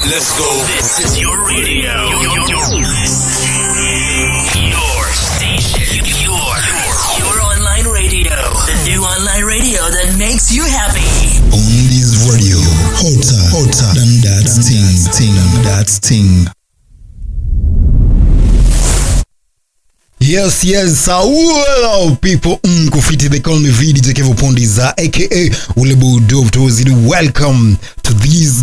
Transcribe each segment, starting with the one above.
Let's go. This is your radio. Your station. Your online radio. The new online radio that makes you happy. On this radio, hotter than that thing. Yes, hello people, Kufiti, they call me VDJ Kevo Pondiza, aka Ulebu Dove Tozidu. Welcome to this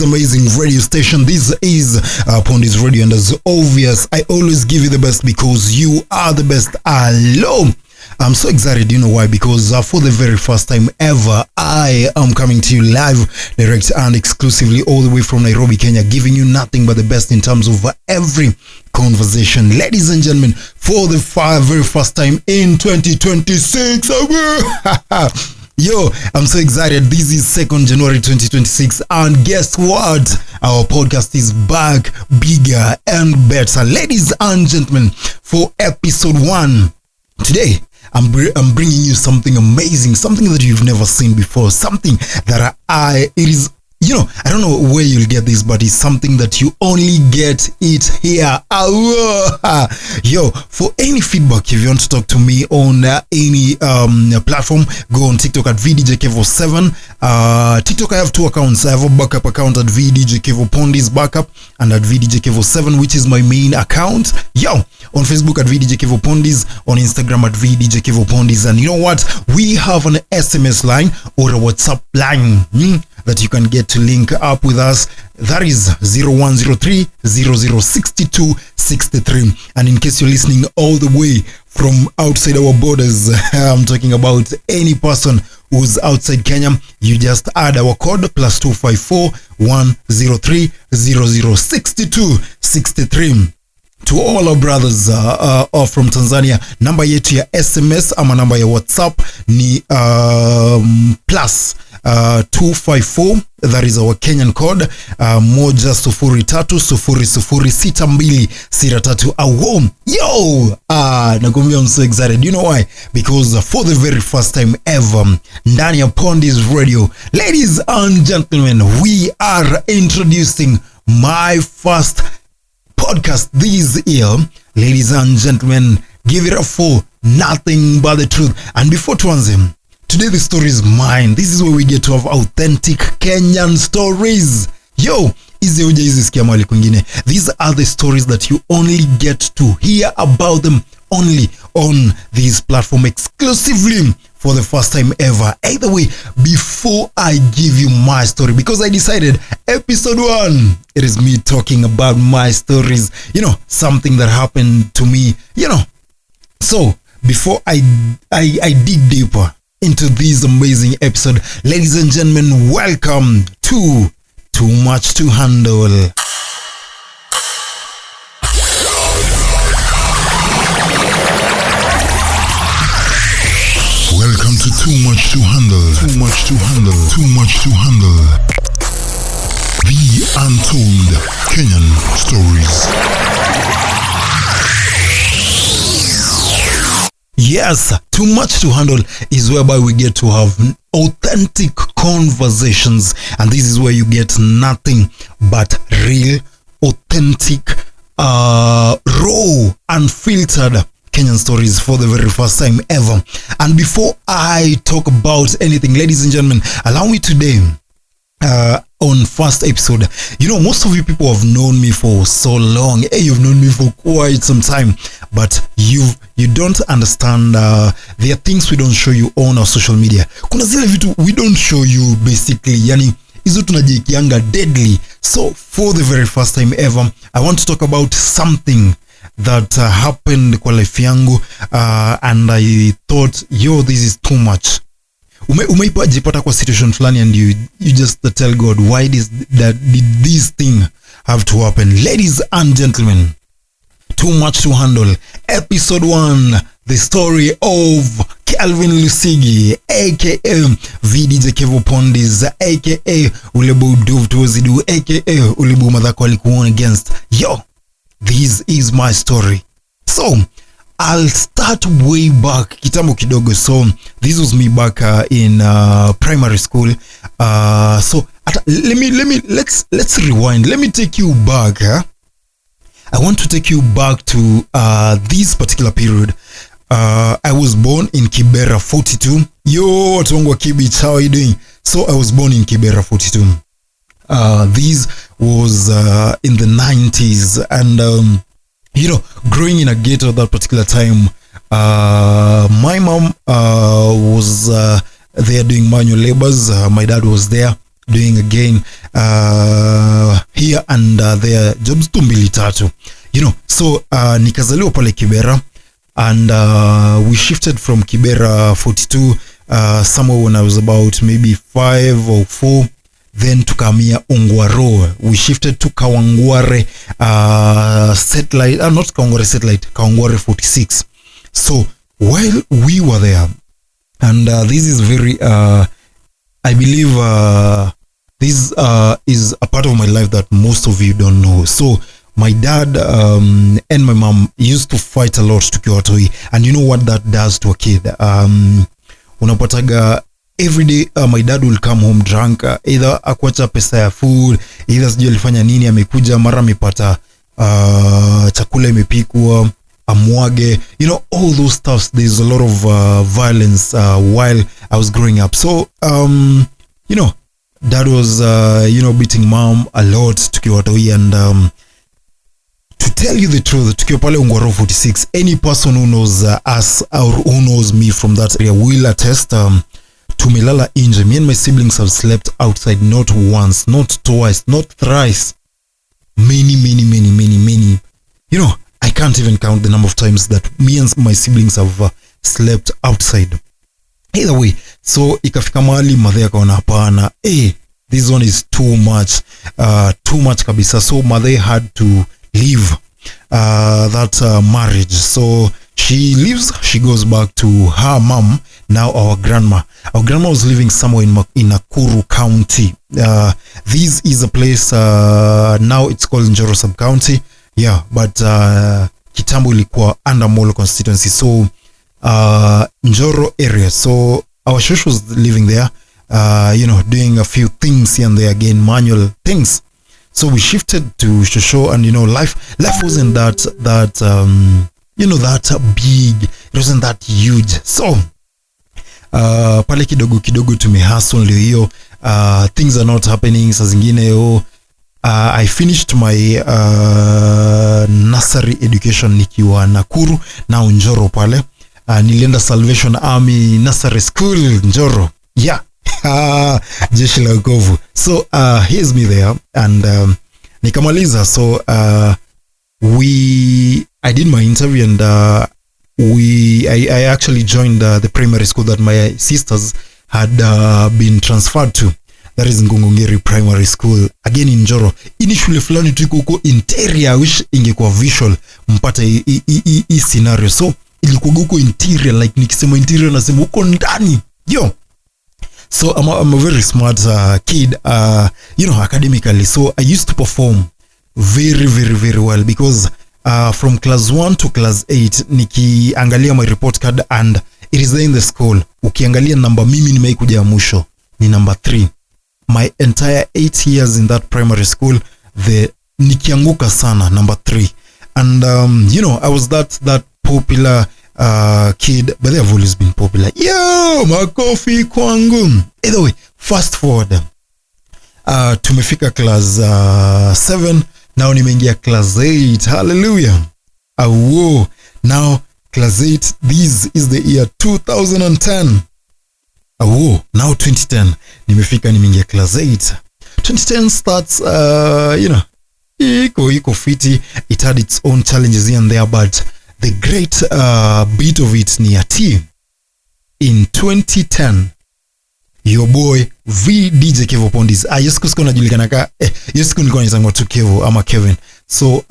amazing radio station. This is Pondi's Radio, and as obvious, I always give you the best because you are the best. Hello, I'm so excited, you know why? Because for the very first time ever, I am coming to you live, direct and exclusively all the way from Nairobi, Kenya, giving you nothing but the best in terms of every conversation. Ladies and gentlemen, for the very first time in 2026, yo, I'm so excited. This is 2nd January 2026, and guess what? Our podcast is back, bigger and better. Ladies and gentlemen, for episode 1 today, I'm bringing you something amazing, something that you've never seen before, something that it is, you know, I don't know where you'll get this, but it's something that you only get it here. Yo, for any feedback, if you want to talk to me on any platform, go on TikTok at VDJKevo7. TikTok, I have 2 accounts. I have a backup account at VDJKevo Pondi's backup and at VDJKevo7, which is my main account. Yo, on Facebook at VDJKevo Pondi's, on Instagram at VDJKevo Pondi's, and you know what? We have an SMS line or a WhatsApp line that you can get to link up with us. That is 0103 0062 63. And in case you're listening all the way from outside our borders, I'm talking about any person who's outside Kenya, you just add our code +254 103 0062 63. To all our brothers from Tanzania, namba yetu ya SMS ama namba ya WhatsApp ni +254, that is our Kenyan code, 103006263 awom. Yo, nakwambia I'm so excited. You know why? Because for the very first time ever, ndani ya Pondi's Radio, ladies and gentlemen, we are introducing my first podcast this year. Ladies and gentlemen, give it up for Nothing But The Truth. And before tuanze, today the story is mine. This is where we get to have authentic Kenyan stories. Yo, these are the stories that you only get to hear about them only on this platform exclusively for the first time ever. Either way, before I give you my story, because I decided episode 1, it is me talking about my stories, you know, something that happened to me, you know. So before I dig deeper into this amazing episode, ladies and gentlemen, welcome to Too Much to Handle. Welcome to Too Much to Handle. Too Much to Handle. Too Much to Handle. The Untold Kenyan Stories. Yes, Too Much to Handle is whereby we get to have authentic conversations, and this is where you get nothing but real, authentic, raw, unfiltered Kenyan stories for the very first time ever. And before I talk about anything, ladies and gentlemen, allow me today on first episode, you know, most of you people have known me for so long. Hey, you've known me for quite some time, but you don't understand. There are things we don't show you on our social media. Kuna zile vitu we don't show you basically, yani hizo tunajikianga deadly. So for the very first time ever, I want to talk about something that happened kwa life yangu, and I thought, yo, this is too much. Umeipata kwa situation fulani and you just tell God, why did this thing have to happen? Ladies and gentlemen, Too Much to Handle, episode 1, the story of Calvin Lusigi, aka VDJ Kevo Pondi's, aka Ulebu Dove Tozidu, aka Ulebu Madhako alikuwa against. Yo, this is my story. So I'll start way back kitambo kidogo. So this was me back in primary school. So let's rewind. Let me take you back. I want to take you back to this particular period. I was born in Kibera 42. Yo, Tongwa Kibich, how are you doing? So I was born in Kibera 42. This was in the 90s, and growing in a ghetto at that particular time, my mom was there doing manual labors. My dad was there doing again here and there jobs tu mbili tatu, so nikazaliwa pale Kibera, and we shifted from Kibera 42 somewhere when I was about maybe 5 or 4. Then tukamia Ongwaro. We shifted to Kawangware satellite, not Kawangware satellite, Kawangware 46. So while we were there, and this is very I believe this is a part of my life that most of you don't know. So my dad and my mom used to fight a lot tukiwa watoi, and you know what that does to a kid. Unapataga every day my dad will come home drunk, either akwacha pesa ya food, either sijui alifanya nini, amekuja mara amepata chakula imepikwa amwage, all those stuffs. There's a lot of violence while I was growing up. So dad was beating mom a lot tukiwa watoi, and to tell you the truth, tukiwa pale Ongwaro 46, any person who knows us or who knows me from that area will attest. Tumelala inje. Me and my siblings have slept outside not once, not twice, not thrice. Many. I can't even count the number of times that me and my siblings have slept outside. Either way, so ikafika mahali mother akaona hapana, this one is too much kabisa. So mother had to leave that marriage. So she leaves, she goes back to her mom, now our grandma. Our grandma was living somewhere in Nakuru County. This is a place, now it's called Njoro Sub-County. Yeah, but kitambo ilikuwa under Molo constituency. So Njoro area. So our shush was living there, doing a few things here and there, again, manual things. So we shifted to Shosho, and life wasn't that big. It wasn't that huge. So pale kidogo tumehustle ndio hiyo. Things are not happening saa zingine. I finished my nursery education nikiwa Nakuru, now Njoro pale. Nilienda Salvation Army Nursery School Njoro. Yeah. Jeshi la Wokovu. So here's me there, and nikamaliza. So I did my interview, and I actually joined the primary school that my sisters had been transferred to. That is Ngongongeri Primary School, again in Njoro. Ini shule fulani tuko huko interior, wish ingekuwa visual mpata hii scenario. So ilikuwa huko interior, like nikisema interior nasema huko ndani. So I'm a very smart kid, academically. So I used to perform very well, because from class 1 to class 8 nikiangalia my report card, and it is there in the school. Ukiangalia number mimi nimeikuja mwisho ni number 3. My entire 8 years in that primary school, nikianguka sana number 3. And I was that popular kid, but they have always been popular. Yo, makofi kwangu. Either way, fast forward, tumefika class 7. Now nimeingia class 8. Hallelujah. Now class 8. This is the year 2010. Now 2010 nimeingia class 8. 2010 starts iko fiti. It had its own challenges here and there, but the great bit of it ni ati in 2010 your boy V DJ Kevo Pondis. Yesu siku najulikana ka yesu siku nilikuwa naitangwa tu Kevo ama Kevin. So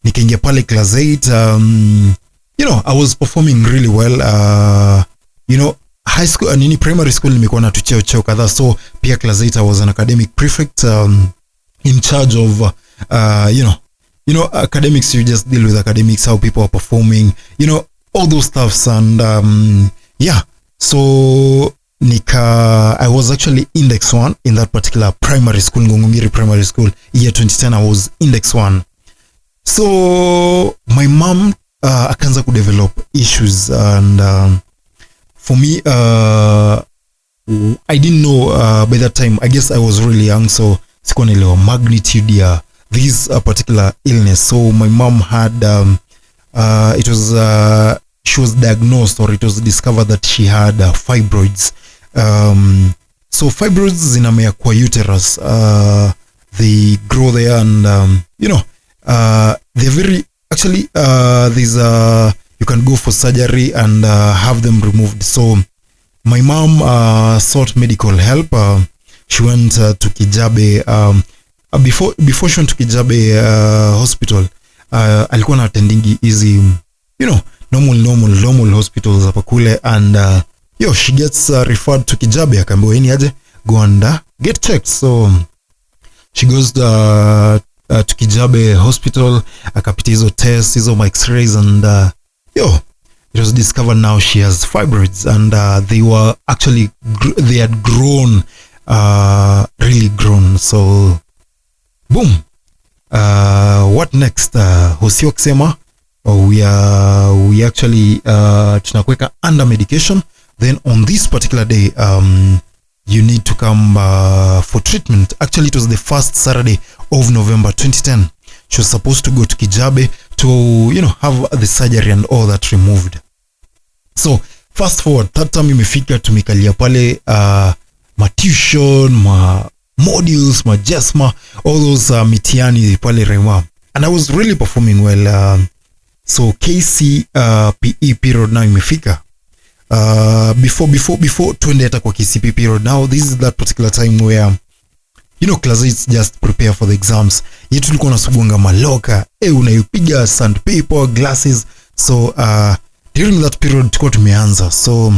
nikaingia pale class 8. I was performing really well. High school and primary school nimekuwa na tucheo kadhaa. So pia class 8 I was an academic prefect, in charge of academics. You just deal with academics, how people are performing, all those stuffs. And so I was actually index 1 in that particular primary school, Ngongomiri Primary School. Year 2010 I was index 1. So my mom akaanza ku develop issues, and for me I didn't know by that time. I guess I was really young, so sikuwa naelewa magnitude ya this particular illness. So my mom had she was diagnosed, or it was discovered that she had fibroids. So fibroids zinamea kwa uterus. They grow there, and they're very actually there's you can go for surgery and have them removed. So my mom sought medical help. She went to Kijabe. Before she went to Kijabe hospital, alikuwa na attending easy, normal hospitals hapa kule, and she gets referred to Kijabe. Akaambiwa yeye aje go and get checked. So she goes to Kijabe hospital, akapita hizo tests, hizo x-rays, and it was discovered now she has fibroids, and they were actually they had grown, really grown. So boom, what next? Hosio kusema we actually tunakuweka under medication. Then on this particular day you need to come for treatment. Actually it was the first Saturday of November 2010. She was supposed to go to Kijabe to have the surgery and all that removed. So fast forward, that time imefika, tumekalia pale ma tuition, ma modules, ma jesma, all those mitiani pale Rema, and I was really performing well. So KCPE period now imefika. Before tuende hata kwa KCPE period, now this is that particular time where classmates just prepare for the exams. Yetu tulikuwa nasubunga maloka, unaipiga sandpaper, glasses. So during that period tulikuwa tumeanza. So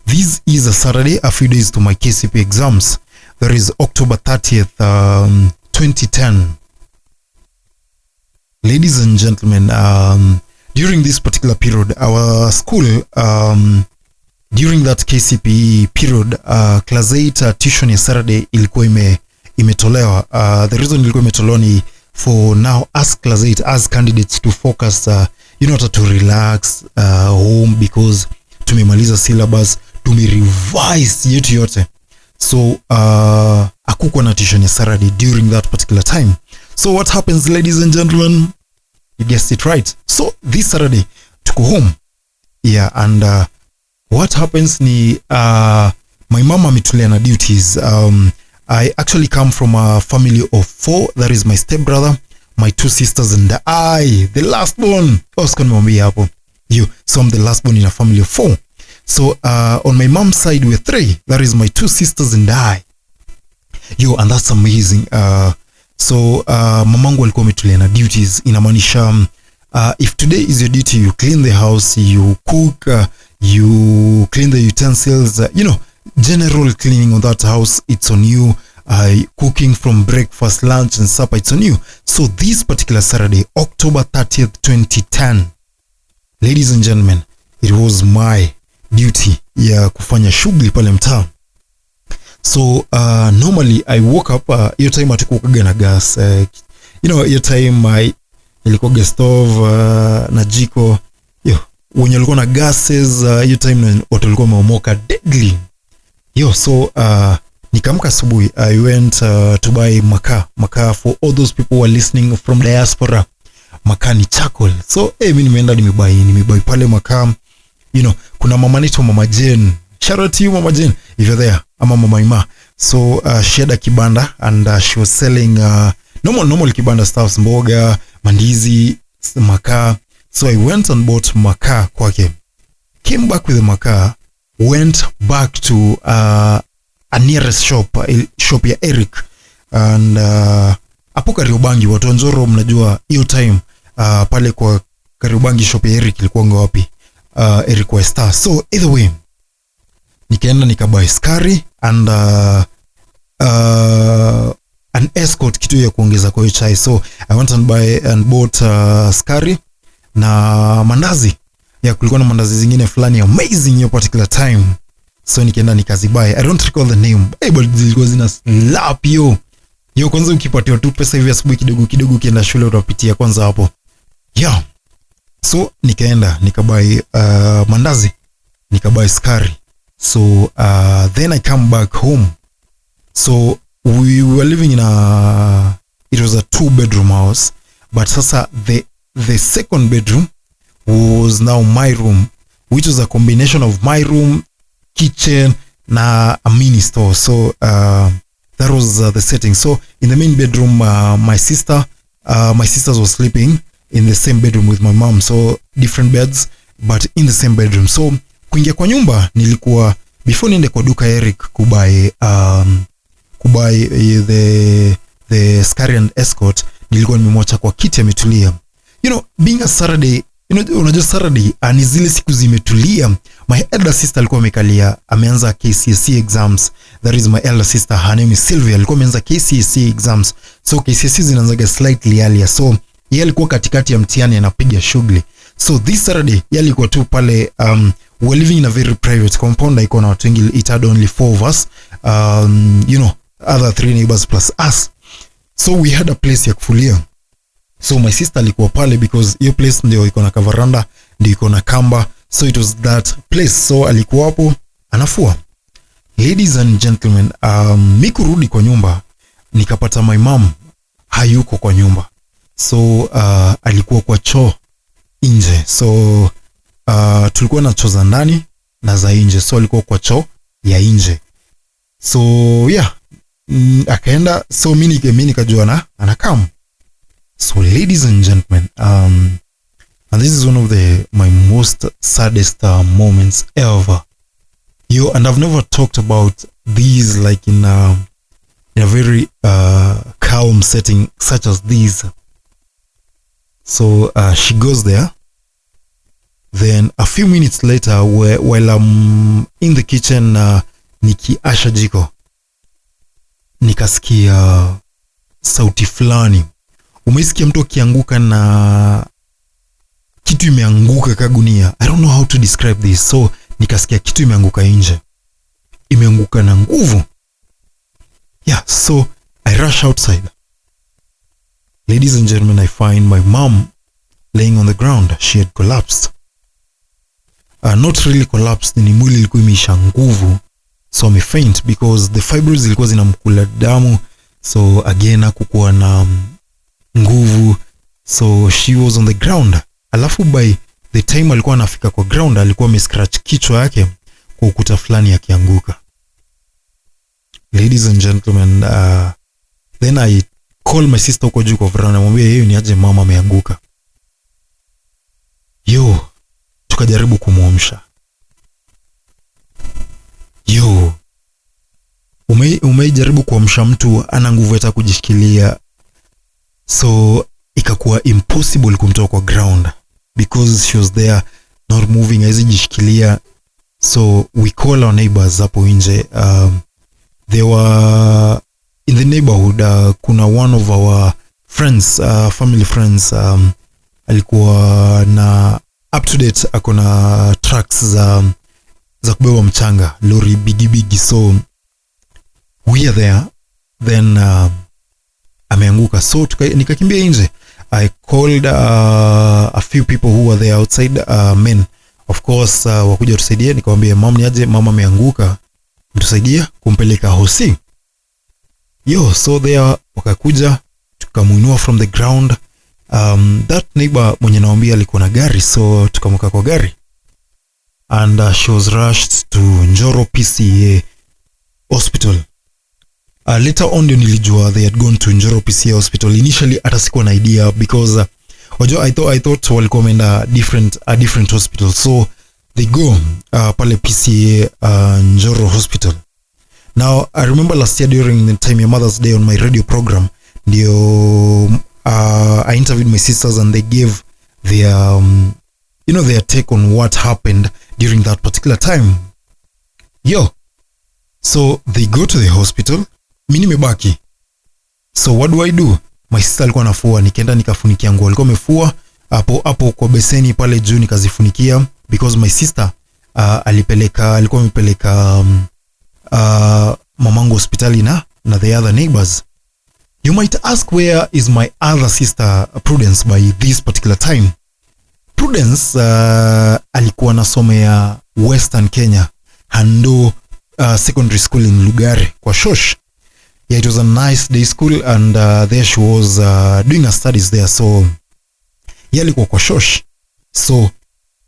this is a Saturday, a few days to my KCPE exams. There is October 30th, 2010. Ladies and gentlemen, during this particular period, our school, during that KCPE period, class 8 tuition ya Saturday ilikuwa imetolewa. The reason ilikuwa imetolewa ni for now as class 8 as candidates to focus, to relax home, because tumemaliza syllabus, tumerevise yetu yote. So akukuwa na tuition ya Saturday during that particular time. So what happens, ladies and gentlemen? You guessed it right. So this Saturday tuko home. Yeah, and what happens ni my mama ametulia na duties. I actually come from a family of 4. That is my stepbrother, my 2 sisters, and I, the last born. Oscar nimwambia hapo. So I'm the last born in a family of 4. So on my mom's side we're 3. That is my 2 sisters and I. And that's amazing. So mamangu alikuwa ametulia na duties. Inamaanisha if today is your duty, you clean the house, you cook, you clean the utensils, general cleaning of that house, it's on you. Cooking from breakfast, lunch and supper, it's on you. So this particular Saturday, October 30th, 2010, ladies and gentlemen, it was my duty ya kufanya shughuli pale mtaa. So normally I woke up, hiyo time hatukuwaga na gas, hiyo time ilikuwa gas stove na jiko. Wenye walikuwa na gases, hiyo time watu walikuwa wameomoka deadly. So nikamka asubuhi, I went to buy makaa for all those people who are listening from diaspora. Makaa ni charcoal. So mimi nimeenda nimebuy pale makaa. Kuna mama naitwa Mama Jane. Shout out to you, Mama Jane, if you're there. Ama Mama Ima. So she had a kibanda, and she was selling normal kibanda stuffs, mboga, mandizi, makaa. So I went and bought makaa kwake. Came back with the makaa, went back to a nearest shop ya Eric, and hapo Kariobangi. Watu wa Njoro mnajua hiyo time pale kwa Kariobangi shop ya Eric ilikuwa ngapi? Eric Westa. So either way, nikaenda nikabuy skari and an escort, kitu ya kuongeza kwa chai. So I went and bought skari na mandazi. Kulikuwa na mandazi zingine fulani amazing hiyo particular time. So nikaenda nikazibuy. I don't recall the name, but zilikuwa zina slap yo. Kwanza ukipatiwa tu pesa hivi asubuhi kidogo kidogo ukienda shule utapitia kwanza hapo. Yeah. So nikaenda nikabuy mandazi, nikabuy sukari. So then I come back home. So we were living in it was a 2-bedroom house, but sasa the second bedroom was now my room, which was a combination of my room, kitchen na a mini store. So that was the setting. So in the main bedroom, my sisters were sleeping in the same bedroom with my mom. So different beds, but in the same bedroom. So kuingia kwa nyumba nilikuwa, before niende kwa duka Eric kubuy the Scary and Escort, nilikuwa nimemwacha kwa kiti ametulia. Being a Saturday, unajua Saturday ni zile siku zimetulia. My elder sister alikuwa amekalia, ameanza KCSE exams. That is my elder sister, her name is Sylvia. Alikuwa ameanza KCSE exams. So KCSE zinaanzaga slightly earlier. So yeye alikuwa katikati ya mtihani anapiga shughuli. So this Saturday yeye alikuwa tu pale. We're living in a very private compound. Iko na watu wengi, it had only 4 of us. Other 3 neighbors plus us. So we had a place ya kufulia. So my sister alikuwa pale because hiyo place ndio iko na kavaranda, ndio iko na kamba. So it was that place. So alikuwa hapo anafua. Ladies and gentlemen, mimi kurudi kwa nyumba nikapata my mom hayuko kwa nyumba. So alikuwa kwa choo nje. So tulikuwa na choo za ndani na za nje. So alikuwa kwa choo ya nje. So yeah, akaenda. So mimi nikajua anakam. So ladies and gentlemen, and this is one of my most saddest moments ever. And I've never talked about these like in a very calm setting such as these. So she goes there. Then a few minutes later, while I'm in the kitchen, nikiasha jiko, nikasikia sauti fulani. Umeisikia mtu akianguka na kitu imeanguka kagunia. I don't know how to describe this. So nikasikia kitu imeanguka nje, imeanguka na nguvu. Yeah, so I rush outside. Ladies and gentlemen, I find my mom laying on the ground. She had collapsed. Not really collapsed, ni mwili ilikuwa imeisha nguvu. So I faint because the fibers zilikuwa zinamkula damu. So again hakukuwa na nguvu. So she was on the ground. Alafu by the time alikuwa anafika kwa ground, alikuwa amescratch kichwa yake kwa ukuta fulani akianguka. Ladies and gentlemen, then I call my sister huko juu kwa veranda, namwambia yeye ni aje mama ameanguka. Tukajaribu kumuamsha. Umejaribu kuamsha mtu ana nguvu hata kujishikilia. So ikakuwa impossible kumtoa kwa ground because she was there not moving, haizi jishikilia. So we call our neighbors hapo nje. They were in the neighborhood. Kuna one of our friends, family friends, alikuwa na up to date, akona trucks za kubeba mchanga, lori bigi. So we are there. Then ameanguka. So nikakimbia nje. I called a few people who were there outside, men of course, wakuja tusaidie. Nikamwambia mom ni aje mama ameanguka, mtusaidia kumpeleka hosi. So there wakakuja tukamuinua from the ground. That neighbor mwenye naambia alikuwa na gari, so tukamweka kwa gari and she was rushed to Njoro PCA hospital. Later on nilijua they had gone to Njoro PCA hospital. Initially hata sikuwa na idea because I thought walikuwa wameenda a different hospital. So they go pale PCA Njoro hospital. Now I remember last year during the time of Mother's Day on my radio program, I interviewed my sisters and they gave their their take on what happened during that particular time. So they go to the hospital. Mimi nimebaki. So what do? My sister alikuwa anafua, nikaenda nikafunikia nguo. Alikuwa amefua hapo kwa beseni pale juu, nikazifunikia because my sister alikuwa amepeleka mamangu hospitali na the other neighbors. You might ask, where is my other sister Prudence by this particular time? Prudence alikuwa nasomea Western Kenya, Hando Secondary School in Lugare kwa Shosh. Yeah, it was a nice day school, and there she was doing her studies there. So yeah, alikuwa kwa Shosh. So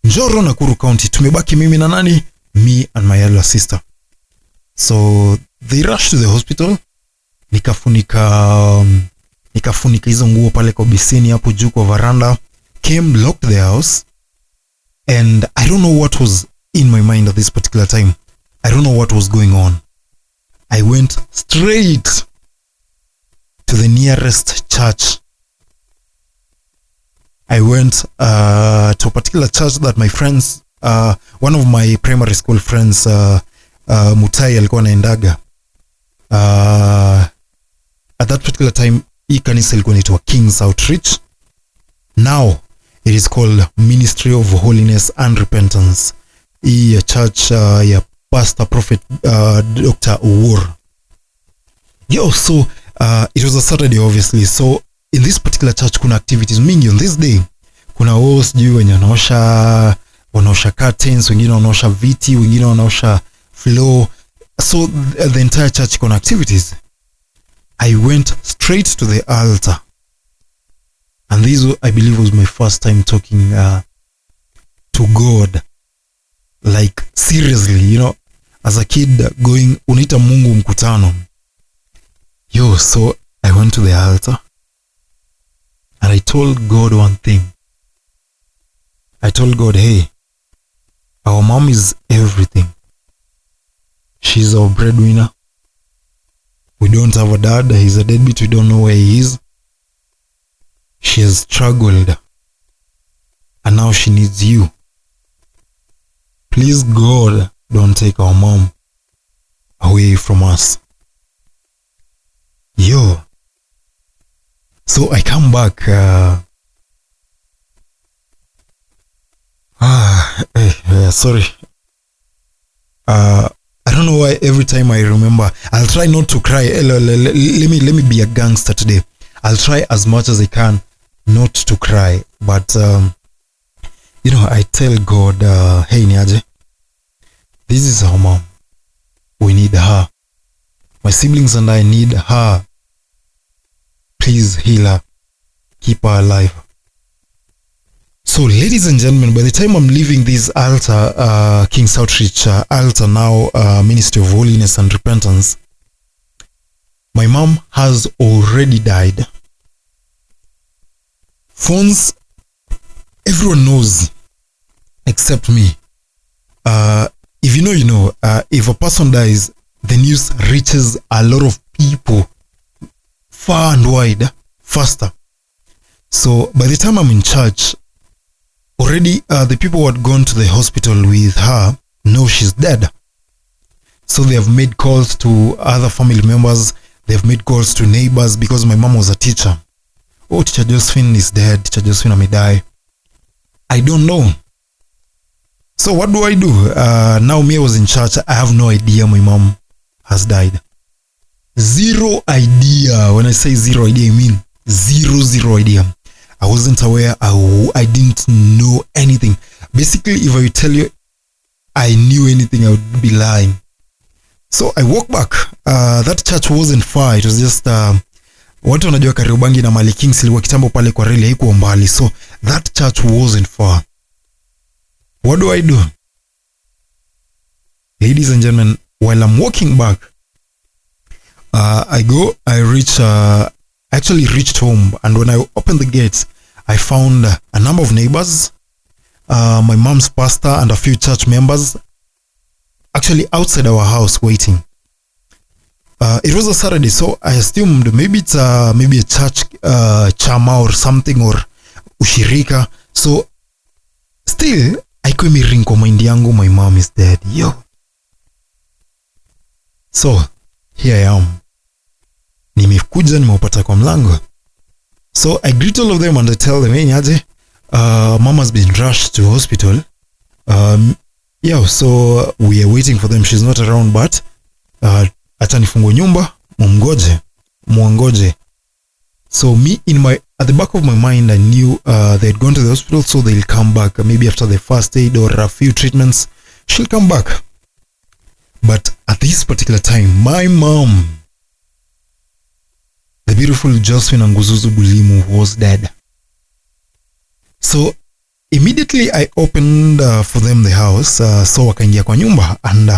Njoro, Nakuru County, tumebaki mimi na nani? Me and my elder sister. So they rushed to the hospital. Nikafunika hizo nguo pale kwa beseni hapo juu kwa veranda. Came, locked the house, and I don't know what was in my mind at this particular time. I don't know what was going on. I went straight to the nearest church. I went to a particular church that my friends, one of my primary school friends, Mutai, alikuwa anaendaga. At that particular time, hii kanisa ilikuwa inaitwa King's Outreach. Now it is called Ministry of Holiness and Repentance. Hii church ya Pastor Prophet Dr. Owuor. Yo, so it was a Saturday obviously. So in this particular church kuna activities mingi on this day. Kuna wao sijui wenye wanaosha curtains, wengine wanaosha viti, wengine wanaosha floor. So the entire church kuna activities. I went straight to the altar. And this, I believe, was my first time talking to God. Like, seriously, you know, as a kid going, unaita Mungu mkutano. Yo, so I went to the altar. And I told God one thing. I told God, hey, our mom is everything. She's our breadwinner. We don't have a dad. He's a deadbeat. We don't know where he is. She has struggled. And now she needs you. Please, God, don't take our mom away from us. Yo. So I come back. Sorry. I don't know why every time I remember, I'll try not to cry. Let me be a gangster today. I'll try as much as I can not to cry. But, you know, I tell God, hey, Niaje, this is our mom. We need her. My siblings and I need her. Please heal her. Keep her alive. So, ladies and gentlemen, by the time I'm leaving this altar, King's Outreach altar now, Ministry of Holiness and Repentance, my mom has already died. Phones, everyone knows, except me. If you know, you know. If a person dies, the news reaches a lot of people far and wide, faster. So, by the time I'm in church, already the people who had gone to the hospital with her know she's dead. So they have made calls to other family members. They have made calls to neighbors because my mom was a teacher. Oh, Teacher Josephine is dead. Teacher Josephine may die. I don't know. So what do I do? Now me, I was in church. I have no idea my mom has died. Zero idea. When I say zero idea, I mean zero idea. I wasn't aware. I didn't know anything. Basically, if I tell you I knew anything, I would be lying. So I walked back. That church wasn't far. It was just watu wanajua Kariobangi na Mali Kings ilikuwa kitambo pale kwa reli, haikuwa mbali. So that church wasn't far. What do I do? Ladies and gentlemen, while I'm walking back, I actually reached home, and when I opened the gates, I found a number of neighbors, my mom's pastor and a few church members actually outside our house waiting. It was a Saturday, so I assumed maybe it's maybe a church chama or something, or ushirika. So still haikuwa imering kwa mind yangu my mom is dead. Yo. So here I am. Nimekuja, nimeupata kwa mlango. So I greet all of them and I tell them, hey, Nyaje, mom has been rushed to hospital. Yeah, so we are waiting for them. She's not around, but acha nifungue nyumba, muongoje. So me at the back of my mind, I knew they'd gone to the hospital, so they'll come back maybe after the first aid or a few treatments. She'll come back. But at this particular time, my mom, the beautiful Josephine Nguzuzu Bulimu, was dead. So immediately I opened for them the house, so wakaingia kwa nyumba, and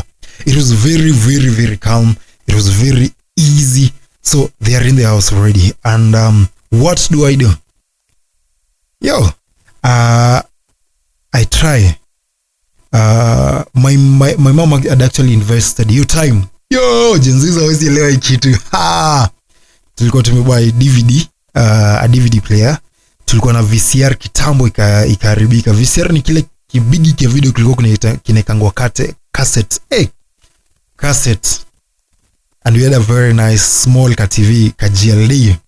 it was very, very, very calm. It was very easy. So they are in the house already. And what do? Yo, I try. My mom had actually invested your time. Yo, Jenziza hawezi elewa hii kitu. Tulikuwa tumebuy DVD, a DVD player. Tulikuwa na VCR kitambo ikaharibika. VCR ni kile kibigi kia video kilikuwa kinekangwa cassette. Cassette. And we had a very nice small TV GLD.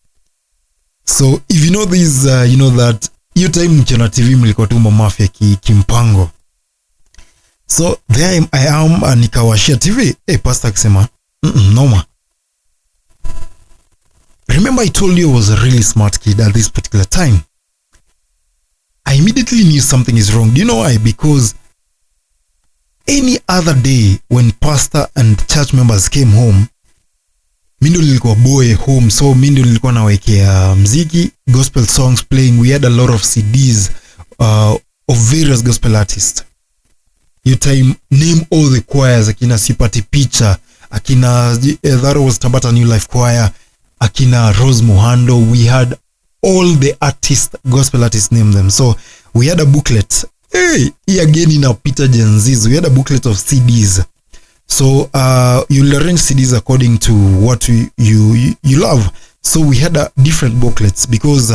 So if you know this, you know that your time mkiona TV mlikuwa tu mafia kimpango. So there I am, nikawashia TV. Pastor akisema, noma. Remember I told you I was a really smart kid at this particular time. I immediately knew something is wrong. Do you know why? Because any other day when pastor and church members came home, mindo nilikuwa boy home, so mindo nilikuwa nawekea mziki, gospel songs playing. We had a lot of CDs of various gospel artists. You time name all the choirs, akina Sipati Picha, akina that was Tabata New Life Choir, akina Rose Muhando. We had all the artists, gospel artists, name them. So we had a booklet. Hey, again in our Peter Gen Z's, we had a booklet of CDs. So you'll arrange CDs according to what you love. So we had different booklets because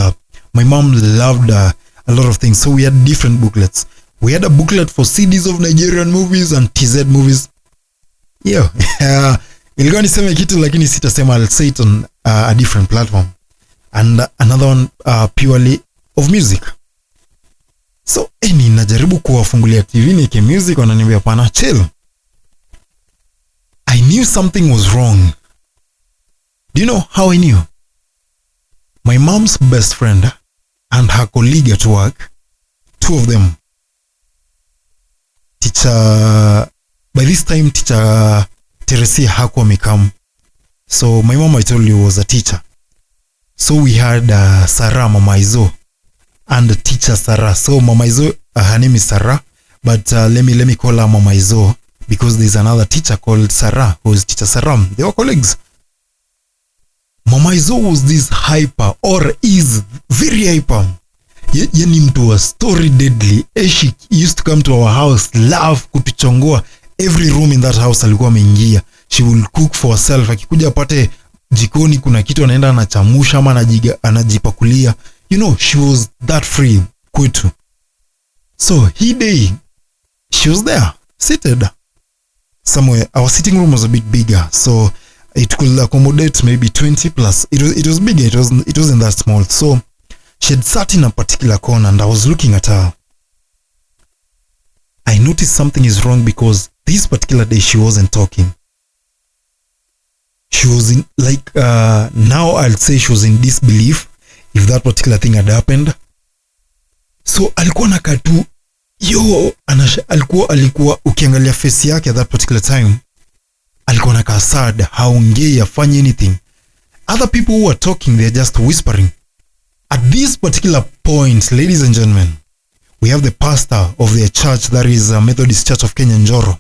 my mom loved a lot of things. So we had different booklets. We had a booklet for CDs of Nigerian movies and TZ movies. Yeah. Ilikuwa niseme kitu lakini sitasema. I'll say it on a different platform. And another one purely of music. So najaribu kuwafungulia TV nike music, wananiambia pana chill. I knew something was wrong. Do you know how I knew? My mom's best friend and her colleague at work, two of them, teacher, by this time teacher Teresi hakuwa amekam. So my mom, I told you, was a teacher. So we had Sarah, Mama Izo, and teacher Sarah. So Mama Izo, her name is Sarah, but let me call her Mama Izo, because there's another teacher called Sarah, who is teacher Sarah. They were colleagues. Mama Izo was this hyper, or is very hyper. Yani mtu wa story deadly. She used to come to our house, laugh, kutuchongoa. Every room in that house alikuwa ameingia. She will cook for herself. Akikuja apate jikoni kuna kitu anaenda anachamusha ama anajipakulia. You know, she was that free kwetu. So he day, she was there, seated somewhere. Our sitting room was a bit bigger, so it could accommodate maybe 20 plus. It was bigger. It wasn't that small. So she had sat in a particular corner, and I was looking at her. I noticed something is wrong because this particular day she wasn't talking. She was in now I'll say she was in disbelief if that particular thing had happened. So alikuwa na katu alikuwa ukiangalia face yake at that particular time, alikuwa na sad, haongei, afanye anything. Other people who are talking, they're just whispering. At this particular point, ladies and gentlemen, we have the pastor of their church, that is Methodist Church of Kenya, Njoro.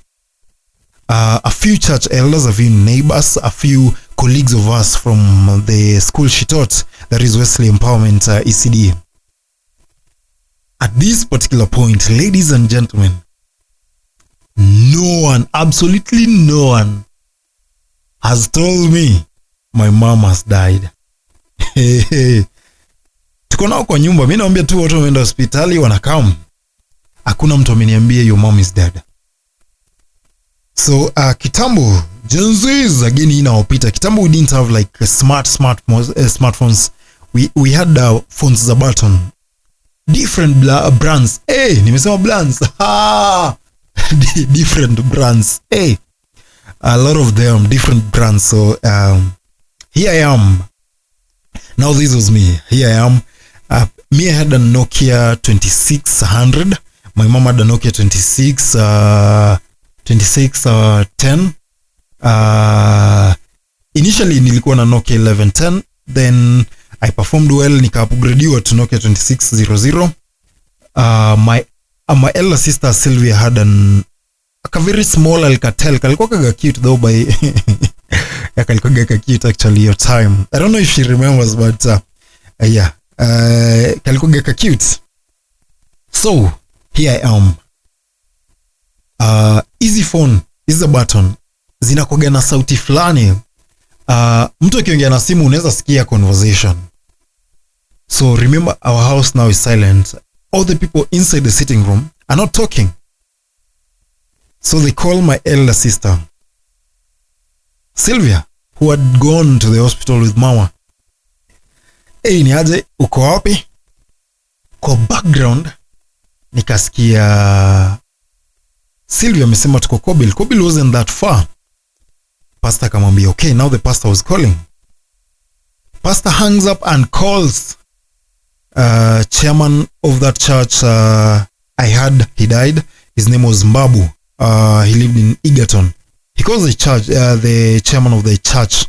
A few church elders, a few neighbors, a few colleagues of us from the school she taught, that is Wesley Empowerment ECD. At this particular point, ladies and gentlemen, no one, absolutely no one, has told me my mom has died. Tuko nao kwa nyumba, mimi naambia tu watu wameenda hospitali wanakam. Hakuna mtu ameniambia your mom is dead. So kitambo, Gen Z's again inaopita. Kitambo we didn't have like smartphones. We had phones za button. Different brands. Nimesema brands. different brands. Hey, a lot of them, different brands. So here I am. Now this was me. Here I am. Me, I had a Nokia 2600. My mom had a Nokia 2610. Initially nilikuwa na Nokia 1110. Then I performed well, nika upgrade to Nokia 2600. My elder sister Sylvia had a very small Alcatel. Kalikuwa kaga cute though by kalikuwa kaga cute actually your time. I don't know if she remembers, but yeah. Kalikuwa kaga cute. So here I am. Easy phone is a button. Zinakuwa na sauti fulani. Mtu akiongea na simu unaweza sikia conversation. So remember, our house now is silent. All the people inside the sitting room are not talking. So they call my elder sister, Sylvia, who had gone to the hospital with mama. Hey, ni aje, uko wapi? Kwa background, nikasikia Sylvia amesema tuko Kobil. Kobil wasn't that far. Pastor akamwambia, okay, now the pastor was calling. Pastor hangs up and calls chairman of that church. I heard he died. His name was Mbabu. He lived in Egerton. He calls the church, the chairman of the church,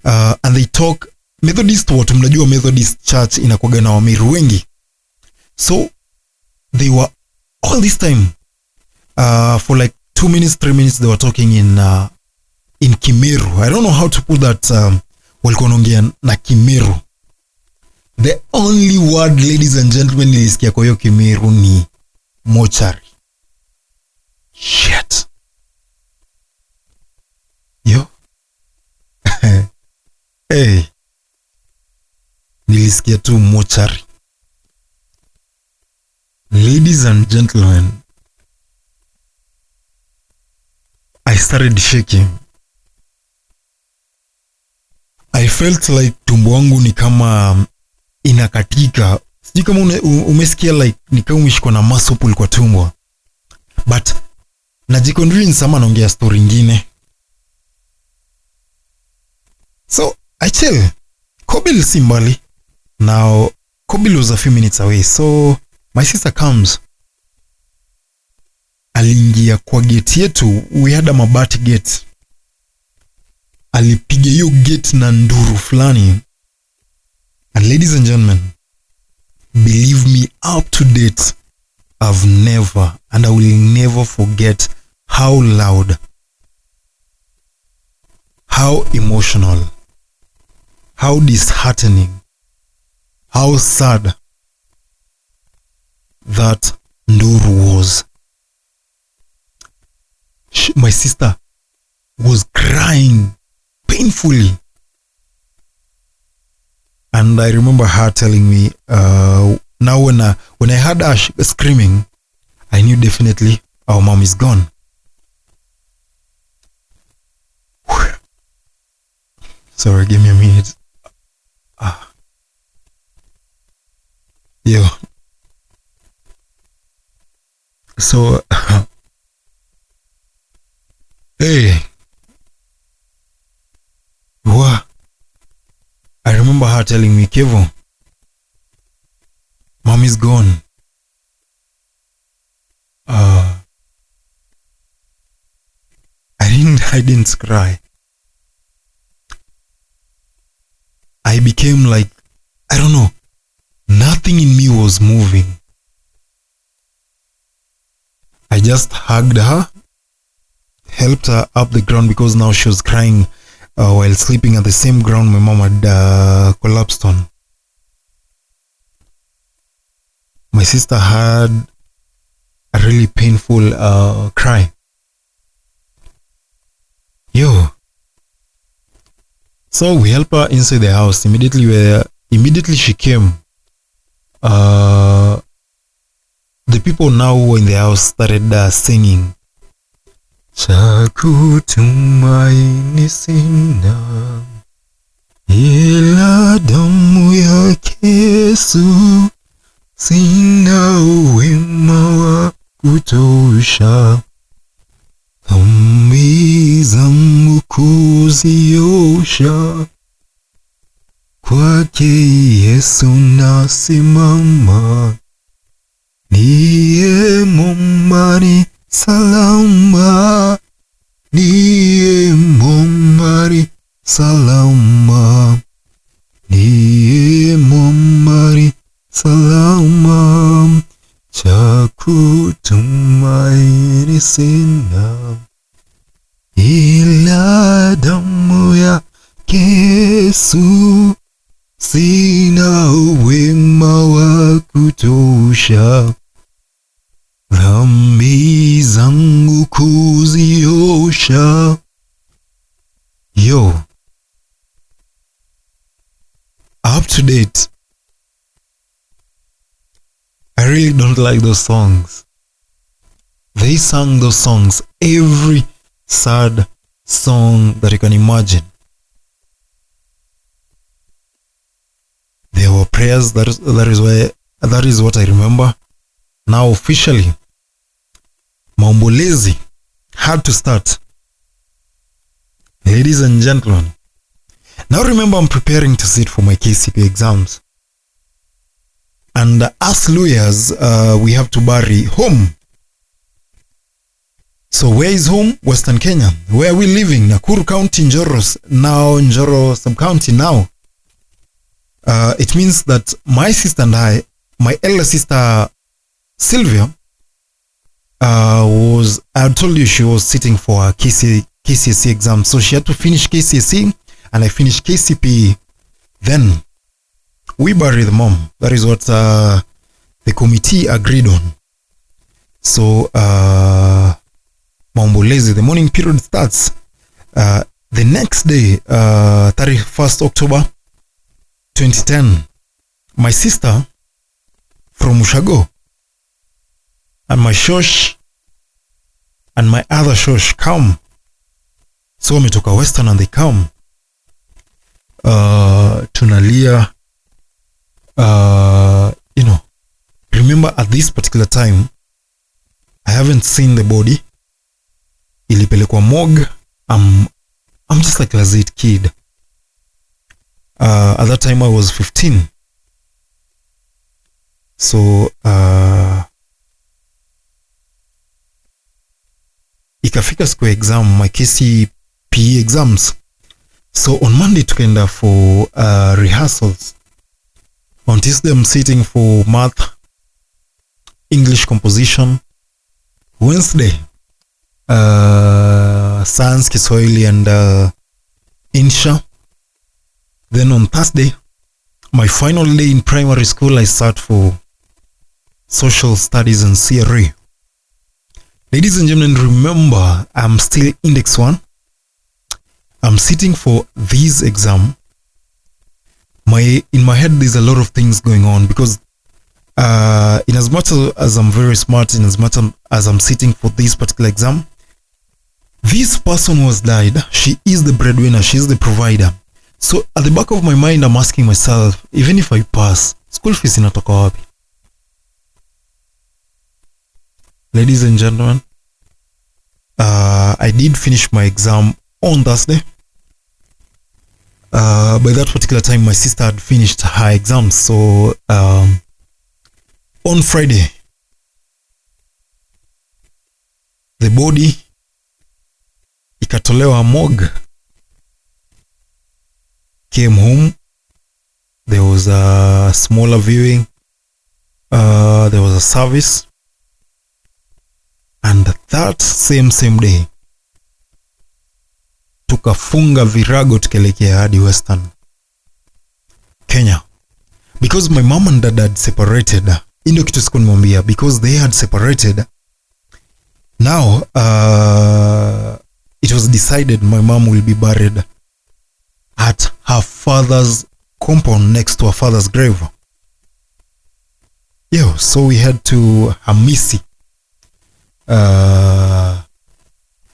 and they talk. Methodist, watu mnajua Methodist church inakuwa na Wamiru wengi. So they were all this time for like 2 minutes, 3 minutes they were talking in Kimeru. I don't know how to put that. Walikuwa wanaongea na Kimeru. The only word, ladies and gentlemen, nilisikia kwa hiyo Kimeru ni mochari. Shit. Yo. Hey. Nilisikia tu mochari. Ladies and gentlemen, I started shaking. I felt like tumbo wangu ni kama inakatika. Sijui kama umesikia like ni kama umeshikwa na muscle pull kwa tumbo. But najiconvince sama naongea story nyingine. So I chill. Kobil si mbali. Now Kobil was a few minutes away. So my sister comes. Aliingia kwa gate yetu. We had a mabati gate. Alipiga hiyo gate na nduru fulani. And ladies and gentlemen, believe me, up to date, I've never and I will never forget how loud, how emotional, how disheartening, how sad that nduru was. My sister was crying painfully. And I remember her telling me, now when I heard her screaming, I knew definitely our mom is gone. Sorry, give me a minute. Yo. So, hey. What? I remember her telling me, Kevo, mom is gone. I didn't cry. I became like, I don't know, nothing in me was moving. I just hugged her, helped her up the ground because now she was crying while sleeping at the same ground my mom had collapsed on. My sister had a really painful cry. Yo. So we helped her inside the house. Immediately she came. The people now who were in the house started singing. Chakutumaini sina ila damu yake Yesu, sina wema wa kutosha, dhambi zangu kuziosha. Kwake Yesu nasimama, niye mwambani salama, niye mwambani salama, niye mwambani salama, cha kutumaini sina ila damu yake Yesu. Sina wema wa kutosha, dhambi zangu kuziosha. Yo, up to date, I really don't like those songs. They sang those songs, every sad song that you can imagine. There were prayers. That is what I remember. Now officially, maombolezi had to start. Ladies and gentlemen, now remember I'm preparing to sit for my KCP exams, and as lawyers, we have to bury home. So where is home? Western Kenya. Where are we living? Nakuru County, Njoro sub-county now. It means that my sister and I, my elder sister Sylvia, I told you she was sitting for a KCSE exam. So she had to finish KCSE and I finished KCPE. Then we bury the mom. That is what the committee agreed on. So maombolezi, the morning period starts. The next day, 31st October 2010, my sister from Ushago and my shosh and my other shosh come. So wametoka Western and they come. Tunalia. Remember at this particular time, I haven't seen the body. Ilipelekwa morgue. I'm just like a late kid. At that time I was 15. So ikafika siku ya exam, my KCPE exams. So on Monday tukaenda for rehearsals. On Tuesday I'm sitting for math, English composition. Wednesday science, Kiswahili and Insha. Then on Thursday, my final day in primary school, I sat for social studies and CRE. Ladies and gentlemen, remember, I'm still index 1. I'm sitting for this exam. In my head, there's a lot of things going on because in as much as I'm very smart, in as much as I'm sitting for this particular exam, this person who has died, she is the breadwinner, she is the provider. So at the back of my mind, I'm asking myself, even if I pass, school fees inatoka wapi? Ladies and gentlemen, I did finish my exam on Thursday. By that particular time, my sister had finished her exams. So on Friday, the body ikatolewa morgue, came home. There was a smaller viewing. There was a service. And that same day, tukafunga virago tukelekea hadi Western Kenya. Because my mom and dad had separated. Ndio kitu siku nimwambia, because they had separated. Now, it was decided my mom will be buried at her father's compound next to her father's grave. So we had to Hamisi.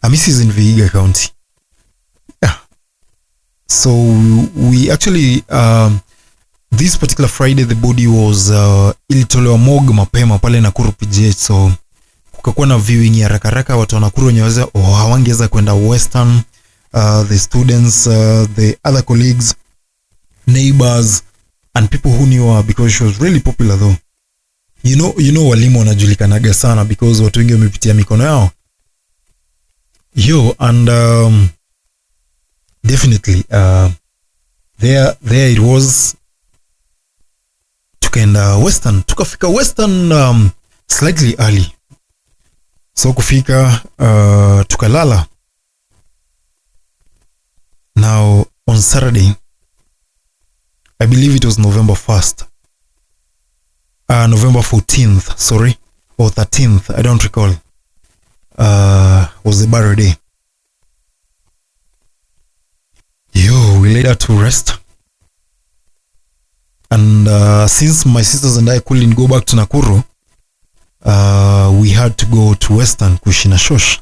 Hamisi is in Vihiga County. So we actually, this particular Friday, the body was ilitolewa morgue mapema pale Nakuru PGH. So tukakuwa na viewing ya haraka watu wa Nakuru wenye hawangeweza kwenda Western, the students, the other colleagues, neighbors and people who knew her because she was really popular though. You know walimu wanajulikanaga sana because watu wengi wamepitia mikono yao. And definitely there it was. Tukaenda Western, tukafika Western slightly early. So kufika tukalala. Now on Saturday, I believe it was November 1st. November 14th, sorry, or 13th, I don't recall. Was the burial day. We laid her to rest. And since my sisters and I couldn't go back to Nakuru, we had to go to Western kushina shosh.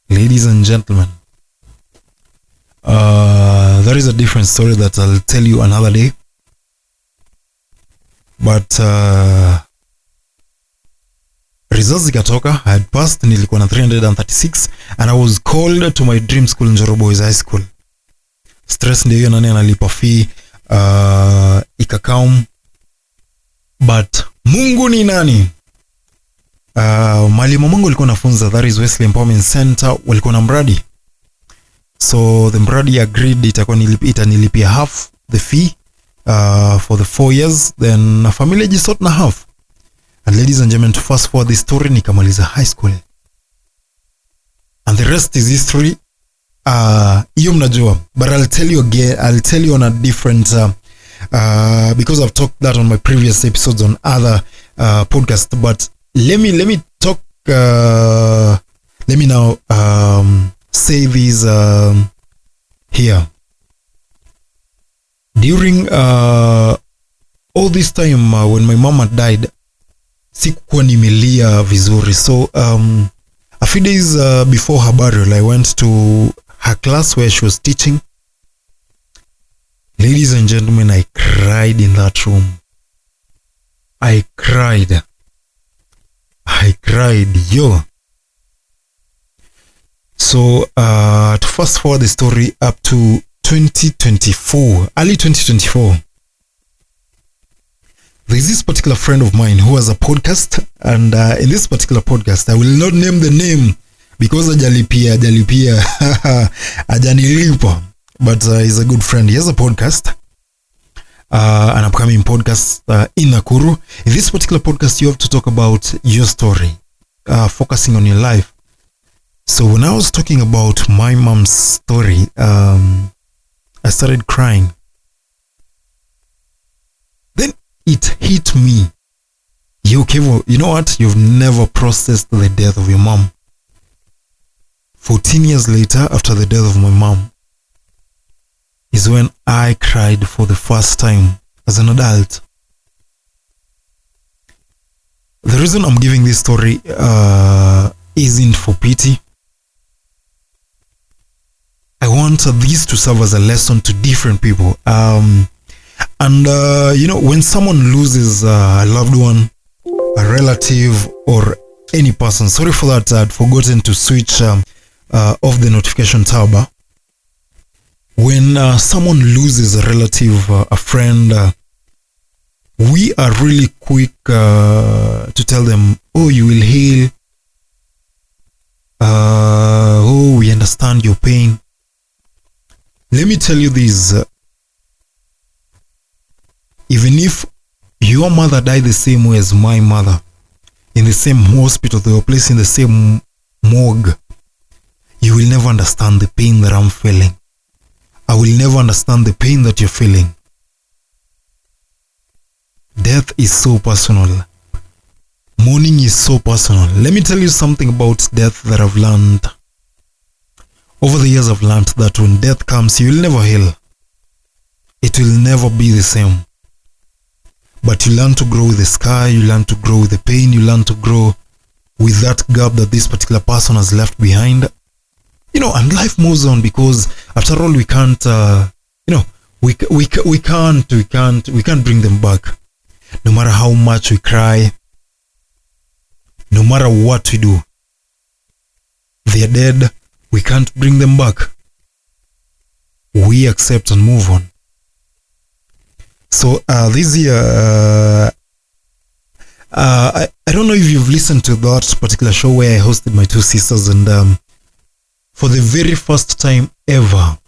Ladies and gentlemen, there is a different story that I'll tell you another day. But results zikatoka. I had passed, nilikuwa na 336 and I was called to my dream school, Njoro Boys High School. Stress ndio hiyo, nani analipa fee, ikakaum. But Mungu ni nani? Mwalimu wangu alikuwa anafunza, that is Wesley Empowerment Center, walikuwa na mradi. So the mradi agreed itanilipia half the fee for the 4 years, then family jisort na half. And ladies and gentlemen, to fast forward the story, nikamaliza high school. And the rest is history. Iyo mnajua, but I'll tell you again, I'll tell you on a different because I've talked that on my previous episodes on other podcasts, but let me talk let me now say this here. During all this time when my mama died, sikuwa nimelia vizuri. So a few days before her burial, I went to her class where she was teaching. Ladies and gentlemen, I cried in that room. I cried. So to fast forward the story up to 2024, early 2024, there's this particular friend of mine who has a podcast, and in this particular podcast, I will not name the name because ajalipia ajanilipa, but he's a good friend. He has a podcast, an upcoming podcast in Nakuru. In this particular podcast, you have to talk about your story, focusing on your life. So when I was talking about my mom's story, I started crying. Then it hit me. Kevo, you know what? You've never processed the death of your mom. 14 years later, after the death of my mom, is when I cried for the first time as an adult. The reason I'm giving this story isn't for pity. I want this to serve as a lesson to different people. When someone loses a loved one, a relative, or any person, sorry for that, I'd forgotten to switch off the notification tab. When someone loses a relative, a friend, we are really quick to tell them, oh, you will heal. Oh, we understand your pain. Let me tell you this. Even if your mother died the same way as my mother, in the same hospital, they were placed in the same morgue, you will never understand the pain that I'm feeling. I will never understand the pain that you're feeling. Death is so personal. Mourning is so personal. Let me tell you something about death that I've learned. Over the years, I've learned that when death comes, you will never heal. It will never be the same. But you learn to grow with the scar, you learn to grow with the pain, you learn to grow with that gap that this particular person has left behind. And life moves on, because after all, we can't, we can't bring them back. no matter how much we cry, no matter what we do, they are dead. We can't bring them back. We accept and move on. So this year, I don't know if you've listened to that particular show where I hosted my two sisters, and for the very first time ever,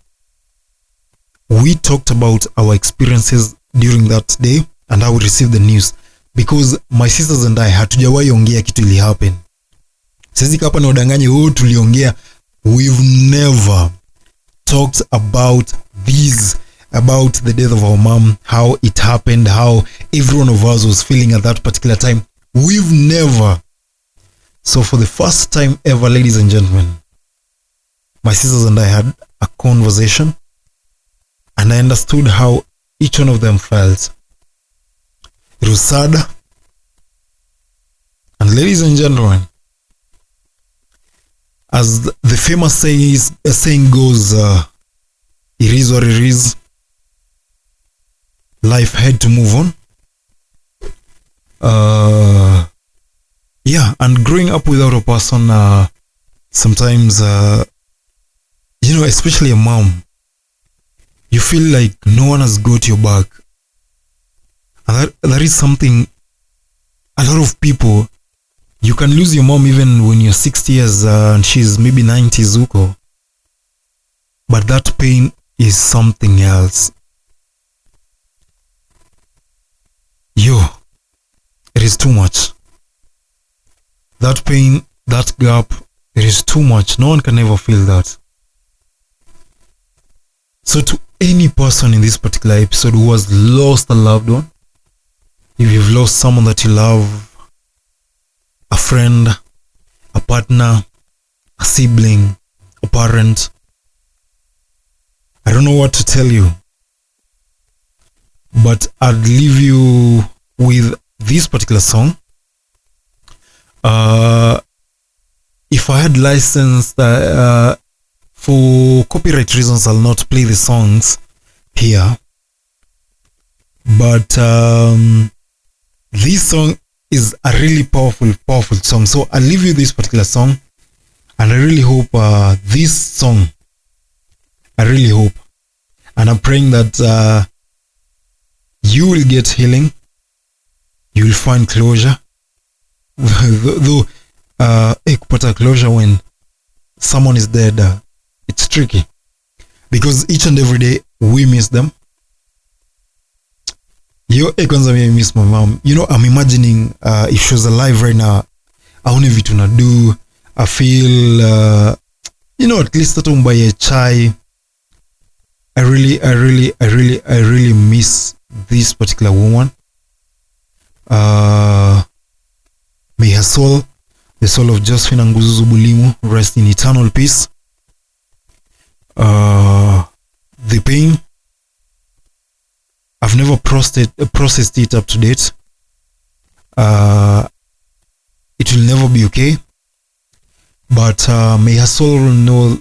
we talked about our experiences during that day and how we received the news, because my sisters and I hatujawahi ongea kitu ili happen. Sisi kapa na udanganye tuliongea. We've never talked about the death of our mom, how it happened, how every one of us was feeling at that particular time. We've never. So for the first time ever, ladies and gentlemen, my sisters and I had a conversation, and I understood how each one of them felt. It was sad. And ladies and gentlemen, as the famous saying goes, it is what it is. Life had to move on. Yeah, and growing up without a person, sometimes, especially a mom, you feel like no one has got your back. And that is something a lot of people, you can lose your mom even when you're 60 years and she's maybe 90 zuko. But that pain is something else. It is too much. That pain, that gap, it is too much. No one can ever feel that. So to any person in this particular episode who has lost a loved one, if you've lost someone that you love, a friend, a partner, a sibling, a parent, I don't know what to tell you, but I'd leave you with this particular song. If I had licensed for copyright reasons, I'll not play the songs here, but this song is a really powerful song. So I'll leave you this particular song, and I really hope this song, I really hope, and I'm praying that you will get healing, you will find closure. Though kupata closure when someone is dead, it's tricky, because each and every day we miss them. Kwanza I miss my mom. I'm imagining if she was alive right now, aone vitu na do. I feel at least hata umbaye chai. I really miss this particular woman. May her soul, the soul of Josephine Nguzuzu Bulimu, rest in eternal peace. The pain, I've never processed it up to date. It will never be okay. But may her soul know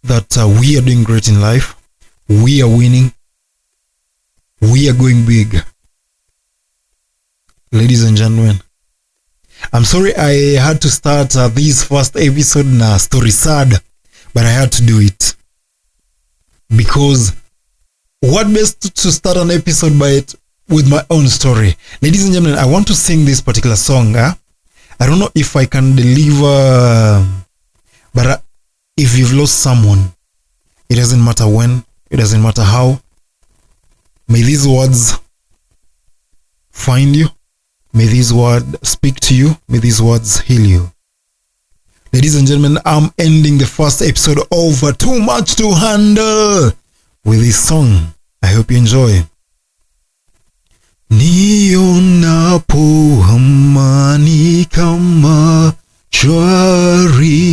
that we are doing great in life. We are winning. We are going big. Ladies and gentlemen, I'm sorry I had to start this first episode na story sad, but I had to do it. Because what best to start an episode with my own story. Ladies and gentlemen, I want to sing this particular song. I don't know if I can deliver, but if you've lost someone, it doesn't matter when, it doesn't matter how. May these words find you. May these words speak to you. May these words heal you. Ladies and gentlemen, I'm ending the first episode of Too Much to Handle with this song. I hope you enjoy. Nionapo amani kama shwari,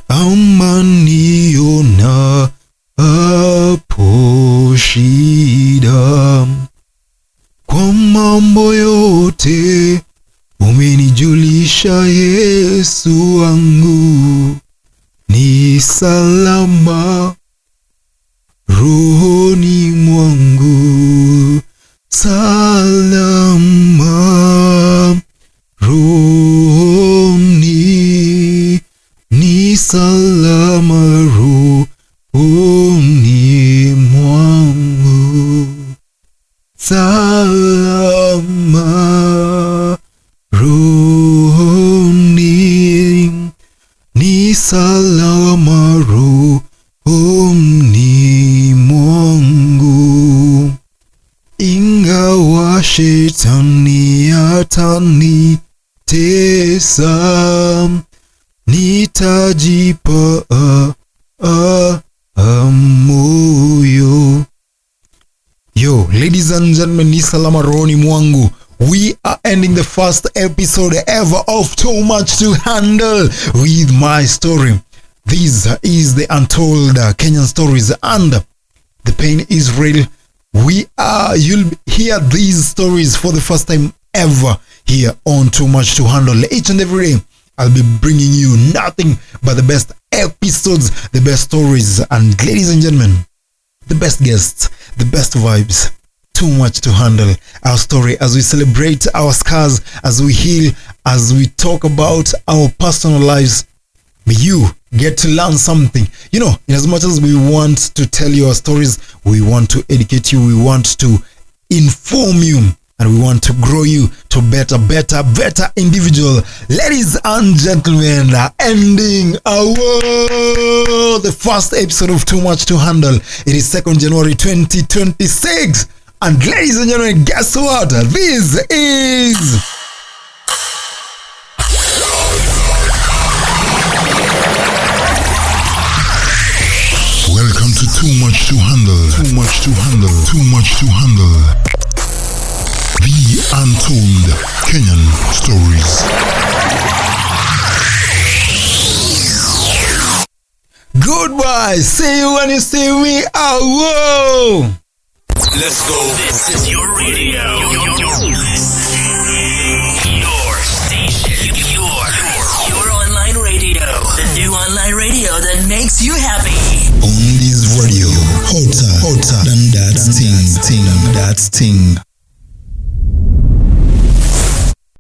amani niona hapo shida, kwa mambo yote umenijulisha Yesu wangu, ni salama rohoni mwangu. salama rohoni, ni salama rohoni mwangu, salama rohoni, ni salama rohoni mwangu, ingawa shetani atanitesa, nitajipa moyo. Yo, ladies and gentlemen, ni salama rohoni mwangu. We are ending the first episode ever of Too Much to Handle with my story. This is the untold Kenyan stories, and the pain is real. You'll hear these stories for the first time ever here on Too Much to Handle. Each and every day, I'll be bringing you nothing but the best episodes, the best stories, and ladies and gentlemen, the best guests, the best vibes. Too much to handle. Our story as we celebrate our scars, as we heal, as we talk about our personal lives. May you get to learn something. You know, in as much as we want to tell you our stories, we want to educate you, we want to inform you, and we want to grow you to better individual. Ladies and gentlemen, ending the first episode of Too Much to Handle. It is 2nd January 2026. And ladies and gentlemen, guess what? This is... Welcome to Too Much to Handle. Too Much to Handle. Too Much to Handle. The untold Kenyan stories. Goodbye. See you when you see me. Whoa. Let's go. This is your radio. Your station. Your online radio. The new online radio that makes you happy. On this radio. Hotter than that thing.